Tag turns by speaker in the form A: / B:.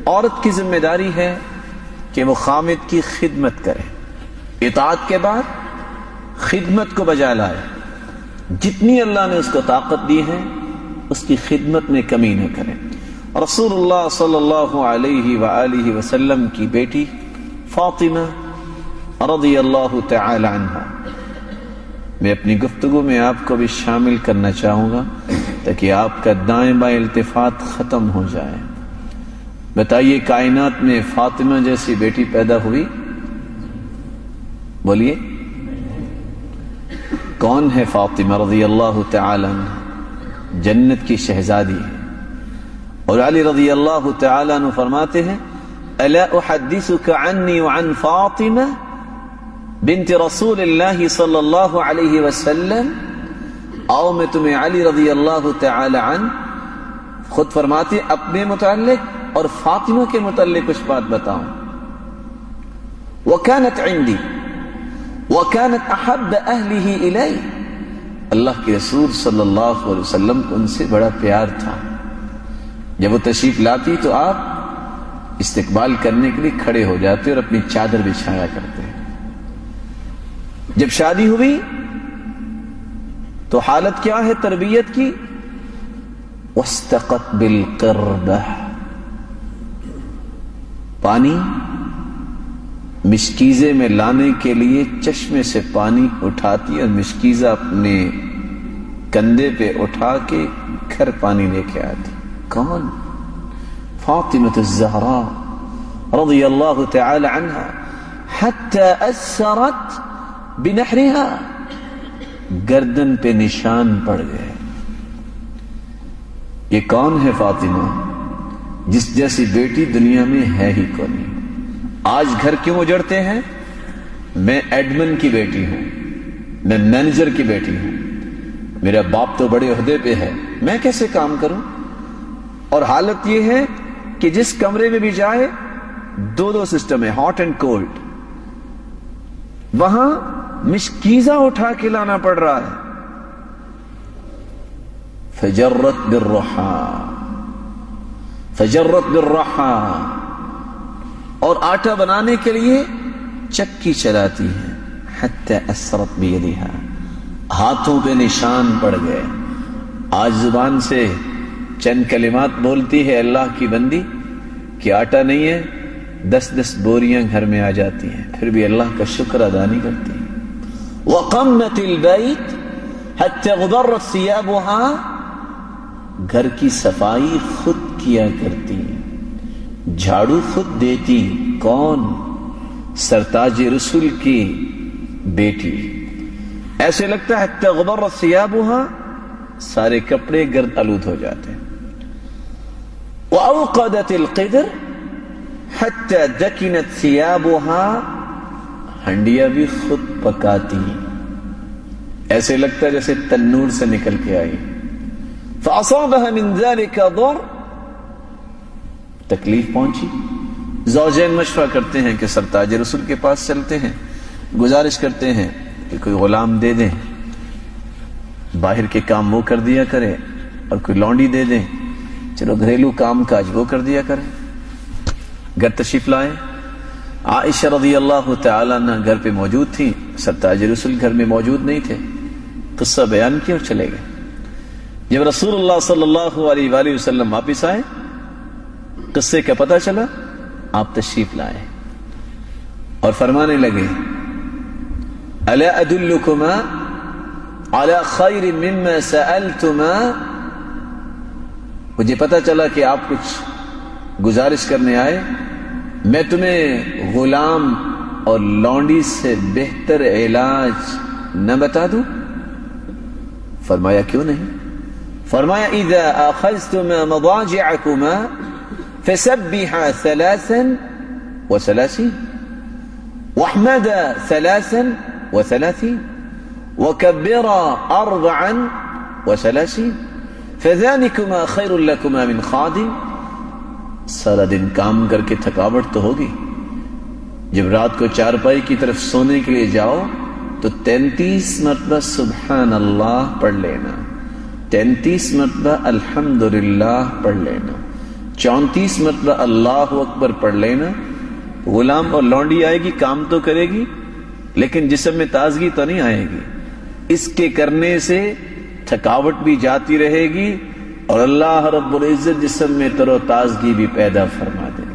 A: عورت کی ذمہ داری ہے کہ وہ خامد کی خدمت کرے، اطاعت کے بعد خدمت کو بجا لائے، جتنی اللہ نے اس کو طاقت دی ہے اس کی خدمت میں کمی نہ کرے۔ رسول اللہ صلی اللہ علیہ وآلہ وسلم کی بیٹی فاطمہ رضی اللہ تعالی عنہ، میں اپنی گفتگو میں آپ کو بھی شامل کرنا چاہوں گا تاکہ آپ کا دائیں بائیں التفات ختم ہو جائے۔ بتائیے کائنات میں فاطمہ جیسی بیٹی پیدا ہوئی؟ بولیے کون ہے فاطمہ رضی اللہ تعالی عنہ؟ جنت کی شہزادی ہے۔ اور علی رضی اللہ تعالی عنہ فرماتے ہیں الا احدثك عنی وعن فاطمہ بنت رسول اللہ صلی اللہ علیہ وسلم، آؤ میں تمہیں علی رضی اللہ تعالی عنہ خود فرماتے اپنے متعلق اور فاطمہ کے متعلق کچھ بات بتاؤں۔ وكانت عندي وكانت احب اہلہ الی، اللہ کے رسول صلی اللہ علیہ وسلم کو ان سے بڑا پیار تھا۔ جب وہ تشریف لاتی تو آپ استقبال کرنے کے لیے کھڑے ہو جاتے اور اپنی چادر بچھایا کرتے۔ جب شادی ہوئی تو حالت کیا ہے تربیت کی؟ واستقت بالقربہ، پانی مشکیزے میں لانے کے لیے چشمے سے پانی اٹھاتی اور مشکیزہ اپنے کندھے پہ اٹھا کے گھر پانی لے کے آتی۔ کون؟ فاطمہ الزہراء رضی اللہ تعالی عنہا، حتی اثرت بنحرها، گردن پہ نشان پڑ گئے۔ یہ کون ہے فاطمہ؟ جس جیسی بیٹی دنیا میں ہے ہی کوئی نہیں۔ آج گھر کیوں اجڑتے ہیں؟ میں ایڈمن کی بیٹی ہوں، میں مینیجر کی بیٹی ہوں، میرا باپ تو بڑے عہدے پہ ہے، میں کیسے کام کروں؟ اور حالت یہ ہے کہ جس کمرے میں بھی جائے دو سسٹم ہے، ہاٹ اینڈ کولڈ، وہاں مشکیزہ اٹھا کے لانا پڑ رہا ہے۔ فجرت بالرحا، اور آٹا بنانے کے لیے چکی چلاتی ہے۔ حتی اثرت بیدہا، ہاتھوں پہ نشان پڑ گئے۔ آج زبان سے چند کلمات بولتی ہے اللہ کی بندی کہ آٹا نہیں ہے، 10 بوریاں گھر میں آ جاتی ہیں، پھر بھی اللہ کا شکر ادا نہیں کرتی۔ وقمت البیت حتی غبرت ثیابها، گھر کی صفائی خود کیا کرتی، جھاڑو خود دیتی۔ کون؟ سرتاج رسول کی بیٹی۔ ایسے لگتا ہے حتی غبرت ثیابها، سارے کپڑے گرد آلود ہو جاتے ہیں۔ وأوقدت القدر حتى دكنت ثيابها، ہنڈیا بھی خود پکاتی، ایسے لگتا ہے جیسے تنور سے نکل کے آئی۔ فأصابها من ذلك ضر، تکلیف پہنچی۔ زوجین مشورہ کرتے ہیں کہ سرتاج رسول کے پاس چلتے ہیں، گزارش کرتے ہیں کہ کوئی غلام دے دیں، باہر کے کام وہ کر دیا کرے، اور کوئی لونڈی دے دیں، چلو گھریلو کام کاج وہ کر دیا کرے۔ گھر تشریف لائے، عائشہ رضی اللہ تعالیٰ عنہ گھر پہ موجود تھی، سرتاج رسول گھر میں موجود نہیں تھے۔ قصہ بیان کیا اور چلے گئے۔ جب رسول اللہ صلی اللہ علیہ وآلہ وسلم واپس آئے، قصے کا پتہ چلا، آپ تشریف لائے اور فرمانے لگے الا ادلکما علی خیر مما سألتما، مجھے پتہ چلا کہ آپ کچھ گزارش کرنے آئے، میں تمہیں غلام اور لونڈی سے بہتر علاج نہ بتا دوں؟ فرمایا کیوں نہیں؟ فرمایا اذا اخذتما مضاجعكما فسبحا 33 واحمدا 33 وكبرا 34 فذلكما خير لكما من خادم۔ سارا دن کام کر کے تھکاوٹ تو ہوگی، جب رات کو چارپائی کی طرف سونے کے لیے جاؤ تو 33 مرتبہ سبحان اللہ پڑھ لینا، 33 مرتبہ الحمدللہ پڑھ لینا، 34 مرتبہ اللہ اکبر پڑھ لینا، غلام اور لونڈی آئے گی، کام تو کرے گی لیکن جسم میں تازگی تو نہیں آئے گی۔ اس کے کرنے سے تھکاوٹ بھی جاتی رہے گی اور اللہ رب العزت جسم میں تر و تازگی بھی پیدا فرما دے۔